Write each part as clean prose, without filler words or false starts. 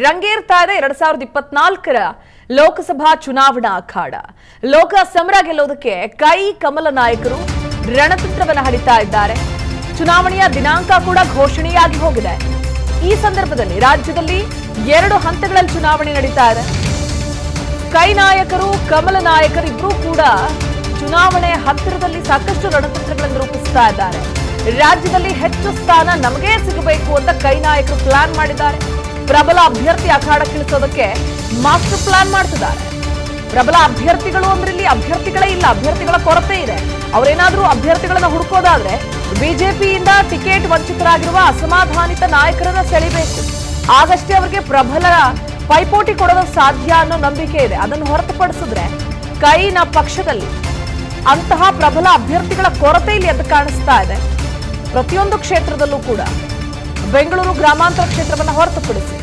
ರಂಗೇರ್ತಾ ಇದೆ 2024ರ ಲೋಕಸಭಾ ಚುನಾವಣಾ ಅಖಾಡ. ಲೋಕ ಸಮರ ಗೆಲ್ಲೋದಕ್ಕೆ ಕೈ ಕಮಲ ನಾಯಕರು ರಣತಂತ್ರವನ್ನು ಹಡಿತಾ ಇದ್ದಾರೆ. ಚುನಾವಣೆಯ ದಿನಾಂಕ ಕೂಡ ಘೋಷಣೆಯಾಗಿ ಹೋಗಿದೆ. ಈ ಸಂದರ್ಭದಲ್ಲಿ ರಾಜ್ಯದಲ್ಲಿ 2 ಹಂತಗಳಲ್ಲಿ ಚುನಾವಣೆ ನಡೀತಾ ಇದೆ. ಕೈ ನಾಯಕರು ಕಮಲ ನಾಯಕರು ಇಬ್ಬರೂ ಕೂಡ ಚುನಾವಣೆ ಹತ್ತಿರದಲ್ಲಿ ಸಾಕಷ್ಟು ರಣತಂತ್ರಗಳನ್ನು ರೂಪಿಸ್ತಾ ಇದ್ದಾರೆ. ರಾಜ್ಯದಲ್ಲಿ ಹೆಚ್ಚು ಸ್ಥಾನ ನಮಗೆ ಸಿಗಬೇಕು ಅಂತ ಕೈ ನಾಯಕರು ಪ್ಲಾನ್ ಮಾಡಿದ್ದಾರೆ. ಪ್ರಬಲ ಅಭ್ಯರ್ಥಿ ಅಖಾಡಕ್ಕಿಳಿಸೋದಕ್ಕೆ ಮಾಸ್ಟರ್ ಪ್ಲಾನ್ ಮಾಡ್ತಿದ್ದಾರೆ. ಪ್ರಬಲ ಅಭ್ಯರ್ಥಿಗಳು ಅಂದ್ರೆ ಇಲ್ಲಿ ಅಭ್ಯರ್ಥಿಗಳೇ ಇಲ್ಲ, ಅಭ್ಯರ್ಥಿಗಳ ಕೊರತೆ ಇದೆ. ಅವರೇನಾದ್ರೂ ಅಭ್ಯರ್ಥಿಗಳನ್ನ ಹುಡುಕೋದಾದ್ರೆ ಬಿಜೆಪಿಯಿಂದ ಟಿಕೆಟ್ ವಂಚಿತರಾಗಿರುವ ಅಸಮಾಧಾನಿತ ನಾಯಕರನ್ನ ಸೆಳಿಬೇಕು. ಆಗಷ್ಟೇ ಅವರಿಗೆ ಪ್ರಬಲ ಪೈಪೋಟಿ ಕೊಡೋದು ಸಾಧ್ಯ ಅನ್ನೋ ನಂಬಿಕೆ ಇದೆ. ಅದನ್ನು ಹೊರತುಪಡಿಸಿದ್ರೆ ಕೈನ ಪಕ್ಷದಲ್ಲಿ ಅಂತಹ ಪ್ರಬಲ ಅಭ್ಯರ್ಥಿಗಳ ಕೊರತೆ ಇಲ್ಲಿ ಎದ್ದು ಕಾಣಿಸ್ತಾ ಇದೆ. ಪ್ರತಿಯೊಂದು ಕ್ಷೇತ್ರದಲ್ಲೂ ಕೂಡ ಬೆಂಗಳೂರು ಗ್ರಾಮಾಂತರ ಕ್ಷೇತ್ರವನ್ನು ಹೊರತುಪಡಿಸಿ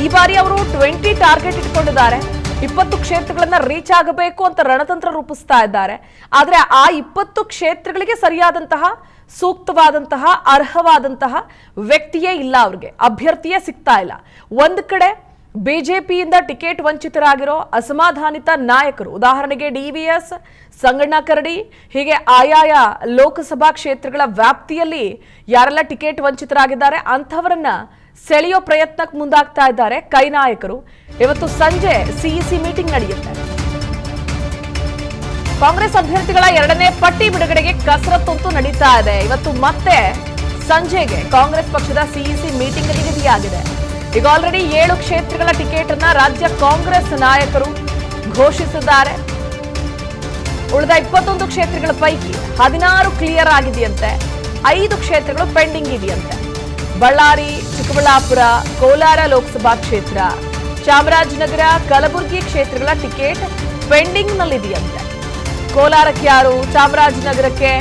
ಈ ಬಾರಿ ಅವರು 20 ಟಾರ್ಗೆಟ್ ಇಟ್ಕೊಂಡಿದ್ದಾರೆ. 20 ಕ್ಷೇತ್ರಗಳನ್ನ ರೀಚ್ ಆಗಬೇಕು ಅಂತ ರಣತಂತ್ರ ರೂಪಿಸ್ತಾ ಇದ್ದಾರೆ. ಆದ್ರೆ ಆ 20 ಕ್ಷೇತ್ರಗಳಿಗೆ ಸರಿಯಾದಂತಹ ಸೂಕ್ತವಾದಂತಹ ಅರ್ಹವಾದಂತಹ ವ್ಯಕ್ತಿಯೇ ಇಲ್ಲ, ಅವ್ರಿಗೆ ಅಭ್ಯರ್ಥಿಯೇ ಸಿಗ್ತಾ ಇಲ್ಲ. ಒಂದ್ ಕಡೆ ಬಿಜೆಪಿಯಿಂದ ಟಿಕೆಟ್ ವಂಚಿತರಾಗಿರೋ ಅಸಮಾಧಾನಿತ ನಾಯಕರು, ಉದಾಹರಣೆಗೆ ಡಿವಿಎಸ್, ಸಂಗಣ್ಣ ಕರಡಿ, ಹೀಗೆ ಆಯಾಯ ಲೋಕಸಭಾ ಕ್ಷೇತ್ರಗಳ ವ್ಯಾಪ್ತಿಯಲ್ಲಿ ಯಾರೆಲ್ಲ ಟಿಕೆಟ್ ವಂಚಿತರಾಗಿದ್ದಾರೆ ಅಂಥವರನ್ನ ಸೆಳೆಯೋ ಪ್ರಯತ್ನಕ್ಕೆ ಮುಂದಾಗ್ತಾ ಇದ್ದಾರೆ ಕೈ ನಾಯಕರು. ಇವತ್ತು ಸಂಜೆ ಸಿಇಸಿ ಮೀಟಿಂಗ್ ನಡೆಯುತ್ತೆ. ಕಾಂಗ್ರೆಸ್ ಅಭ್ಯರ್ಥಿಗಳ 2ನೇ ಪಟ್ಟಿ ಬಿಡುಗಡೆಗೆ ಕಸರತ್ತಂತೂ ನಡೀತಾ ಇದೆ. ಇವತ್ತು ಮತ್ತೆ ಸಂಜೆಗೆ ಕಾಂಗ್ರೆಸ್ ಪಕ್ಷದ ಸಿಇಸಿ ಮೀಟಿಂಗ್ ನಿಗದಿಯಾಗಿದೆ. ಈಗ ಆಲ್ರೆಡಿ 7 ಕ್ಷೇತ್ರಗಳ ಟಿಕೆಟ್ ಅನ್ನ ರಾಜ್ಯ ಕಾಂಗ್ರೆಸ್ ನಾಯಕರು ಘೋಷಿಸಿದ್ದಾರೆ. ಉಳಿದ 21 ಕ್ಷೇತ್ರಗಳ ಪೈಕಿ 16 ಕ್ಲಿಯರ್ ಆಗಿದೆಯಂತೆ, 5 ಕ್ಷೇತ್ರಗಳು ಪೆಂಡಿಂಗ್ ಇದೆಯಂತೆ. ಬಳ್ಳಾರಿ, ಚಿಕ್ಕಬಳ್ಳಾಪುರ, ಕೋಲಾರ ಲೋಕಸಭಾ ಕ್ಷೇತ್ರ, ಚಾಮರಾಜನಗರ, ಕಲಬುರಗಿ ಕ್ಷೇತ್ರಗಳ ಟಿಕೆಟ್ ಪೆಂಡಿಂಗ್ ನಲ್ಲಿದೆಯಂತೆ. ಕೋಲಾರಕ್ಕೆ ಯಾರು, ಚಾಮರಾಜನಗರಕ್ಕೆ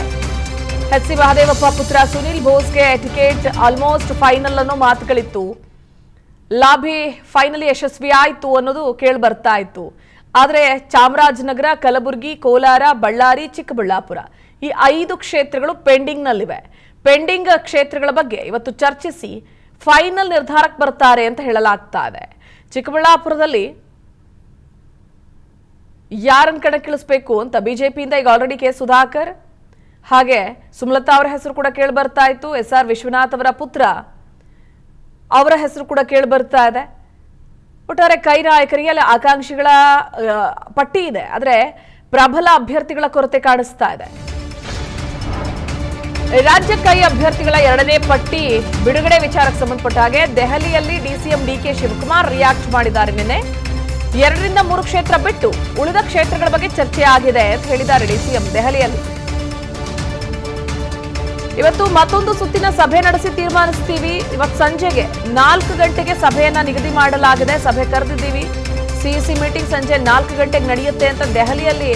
ಎಚ್ ಸಿ ಮಹದೇವಪ್ಪ ಪುತ್ರ ಸುನಿಲ್ ಬೋಸ್ಗೆ ಟಿಕೆಟ್ ಆಲ್ಮೋಸ್ಟ್ ಫೈನಲ್ ಅನ್ನೋ ಮಾತುಗಳಿತ್ತು. ಲಾಭಿ ಫೈನಲಿ ಯಶಸ್ವಿ ಆಯಿತು ಅನ್ನೋದು ಕೇಳಿ ಬರ್ತಾ ಇತ್ತು. ಆದರೆ ಚಾಮರಾಜನಗರ, ಕಲಬುರಗಿ, ಕೋಲಾರ, ಬಳ್ಳಾರಿ, ಚಿಕ್ಕಬಳ್ಳಾಪುರ ಈ 5 ಕ್ಷೇತ್ರಗಳು ಪೆಂಡಿಂಗ್ನಲ್ಲಿವೆ. ಪೆಂಡಿಂಗ್ ಕ್ಷೇತ್ರಗಳ ಬಗ್ಗೆ ಇವತ್ತು ಚರ್ಚಿಸಿ ಫೈನಲ್ ನಿರ್ಧಾರಕ್ಕೆ ಬರ್ತಾರೆ ಅಂತ ಹೇಳಲಾಗ್ತಾ ಇದೆ. ಚಿಕ್ಕಬಳ್ಳಾಪುರದಲ್ಲಿ ಯಾರನ್ನ ಕಣಕ್ಕಿಳಿಸಬೇಕು ಅಂತ ಬಿಜೆಪಿಯಿಂದ ಈಗ ಆಲ್ರೆಡಿ ಕೆ ಸುಧಾಕರ್ ಹಾಗೆ ಸುಮಲತಾ ಅವರ ಹೆಸರು ಕೂಡ ಕೇಳಿ ಬರ್ತಾ ಇತ್ತು. SR ವಿಶ್ವನಾಥ್ ಅವರ ಪುತ್ರ ಅವರ ಹೆಸರು ಕೂಡ ಕೇಳಿ ಬರ್ತಾ ಇದೆ. ಒಟ್ಟಾರೆ ಕೈ ನಾಯಕರಿಗೆ ಅಲ್ಲಿ ಆಕಾಂಕ್ಷಿಗಳ ಪಟ್ಟಿ ಇದೆ, ಆದ್ರೆ ಪ್ರಬಲ ಅಭ್ಯರ್ಥಿಗಳ ಕೊರತೆ ಕಾಣಿಸ್ತಾ ಇದೆ. ರಾಜ್ಯ ಕೈ ಅಭ್ಯರ್ಥಿಗಳ 2ನೇ ಪಟ್ಟಿ ಬಿಡುಗಡೆ ವಿಚಾರಕ್ಕೆ ಸಂಬಂಧಪಟ್ಟ ಹಾಗೆ ದೆಹಲಿಯಲ್ಲಿ ಡಿಸಿಎಂ ಡಿಕೆ ಶಿವಕುಮಾರ್ ರಿಯಾಕ್ಟ್ ಮಾಡಿದ್ದಾರೆ. ನಿನ್ನೆ 2 ರಿಂದ 3 ಕ್ಷೇತ್ರ ಬಿಟ್ಟು ಉಳಿದ ಕ್ಷೇತ್ರಗಳ ಬಗ್ಗೆ ಚರ್ಚೆ ಆಗಿದೆ ಅಂತ ಹೇಳಿದ್ದಾರೆ ಡಿಸಿಎಂ ದೆಹಲಿಯಲ್ಲಿ. ಇವತ್ತು ಮತ್ತೊಂದು ಸುತ್ತಿನ ಸಭೆ ನಡೆಸಿ ತೀರ್ಮಾನಿಸ್ತೀವಿ. ಇವತ್ತು ಸಂಜೆಗೆ 4 ಗಂಟೆಗೆ ಸಭೆಯನ್ನ ನಿಗದಿ ಮಾಡಲಾಗಿದೆ. ಸಭೆ ಕರೆದಿದ್ದೀವಿ. ಸಿಇಸಿ ಮೀಟಿಂಗ್ ಸಂಜೆ 4 ಗಂಟೆಗೆ ನಡೆಯುತ್ತೆ ಅಂತ ದೆಹಲಿಯಲ್ಲಿ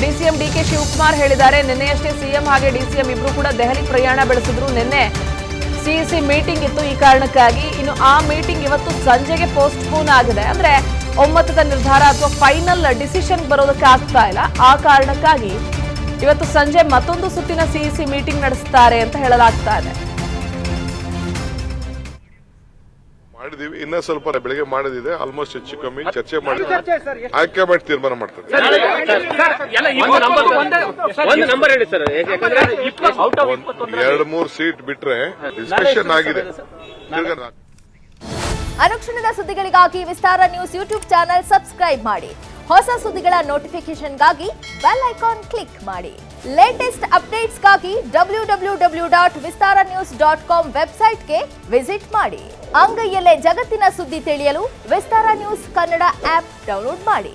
ಡಿಸಿಎಂ ಡಿಕೆ ಶಿವಕುಮಾರ್ ಹೇಳಿದ್ದಾರೆ. ನಿನ್ನೆಯಷ್ಟೇ ಸಿಎಂ ಹಾಗೆ ಡಿಸಿಎಂ ಇಬ್ರು ಕೂಡ ದೆಹಲಿ ಪ್ರಯಾಣ ಬೆಳೆಸಿದ್ರು. ನಿನ್ನೆ ಸಿಇಸಿ ಮೀಟಿಂಗ್ ಇತ್ತು. ಈ ಕಾರಣಕ್ಕಾಗಿ ಇನ್ನು ಆ ಮೀಟಿಂಗ್ ಇವತ್ತು ಸಂಜೆಗೆ ಪೋಸ್ಟ್ಪೋನ್ ಆಗಿದೆ. ಅಂದ್ರೆ ಒಮ್ಮತದ ನಿರ್ಧಾರ ಅಥವಾ ಫೈನಲ್ ಡಿಸಿಷನ್ ಬರೋದಕ್ಕೆ ಆಗ್ತಾ ಇಲ್ಲ. ಆ ಕಾರಣಕ್ಕಾಗಿ ಇವತ್ತು ಸಂಜೆ ಮತ್ತೊಂದು ಸುತ್ತಿನ ಸಿಇಸಿ ಮೀಟಿಂಗ್ ನಡೆಸುತ್ತಾರೆ ಅಂತ ಹೇಳಲಾಗ್ತಾ ಇದೆ. ಮಾಡಿದೀವಿ, ಇನ್ನ ಸ್ವಲ್ಪ ಬೆಳಗ್ಗೆ ಮಾಡೋದಿದೆ. ಆಲ್ಮೋಸ್ಟ್ ಹೆಚ್ಚು ಕಮ್ಮಿ ಚರ್ಚೆ ಮಾಡಿ ಆಯ್ಕೆ ಮಾಡಿ ತೀರ್ಮಾನ ಮಾಡ್ತಾರೆ. 2-3 ಸೀಟ್ ಬಿಟ್ರೆ ಡಿಸ್ಕಷನ್ ಆಗಿದೆ. ಅನುಕ್ಷಣದ ಸುದ್ದಿಗಳಿಗಾಗಿ ವಿಸ್ತಾರ ನ್ಯೂಸ್ ಯೂಟ್ಯೂಬ್ ಚಾನೆಲ್ ಸಬ್ಸ್ಕ್ರೈಬ್ ಮಾಡಿ. ಹೊಸ ಸುದ್ದಿಗಳ ನೋಟಿಫಿಕೇಶನ್ಗಾಗಿ ಬೆಲ್ ಐಕಾನ್ ಕ್ಲಿಕ್ ಮಾಡಿ. ಲೇಟೆಸ್ಟ್ ಅಪ್ಡೇಟ್ಸ್ಗಾಗಿ www.vistaranews.com ವೆಬ್ಸೈಟ್ಗೆ ವಿಸಿಟ್ ಮಾಡಿ. ಅಂಗೈಯಲ್ಲೇ ಜಗತ್ತಿನ ಸುದ್ದಿ ತಿಳಿಯಲು ವಿಸ್ತಾರ ನ್ಯೂಸ್ ಕನ್ನಡ ಆಪ್ ಡೌನ್ಲೋಡ್ ಮಾಡಿ.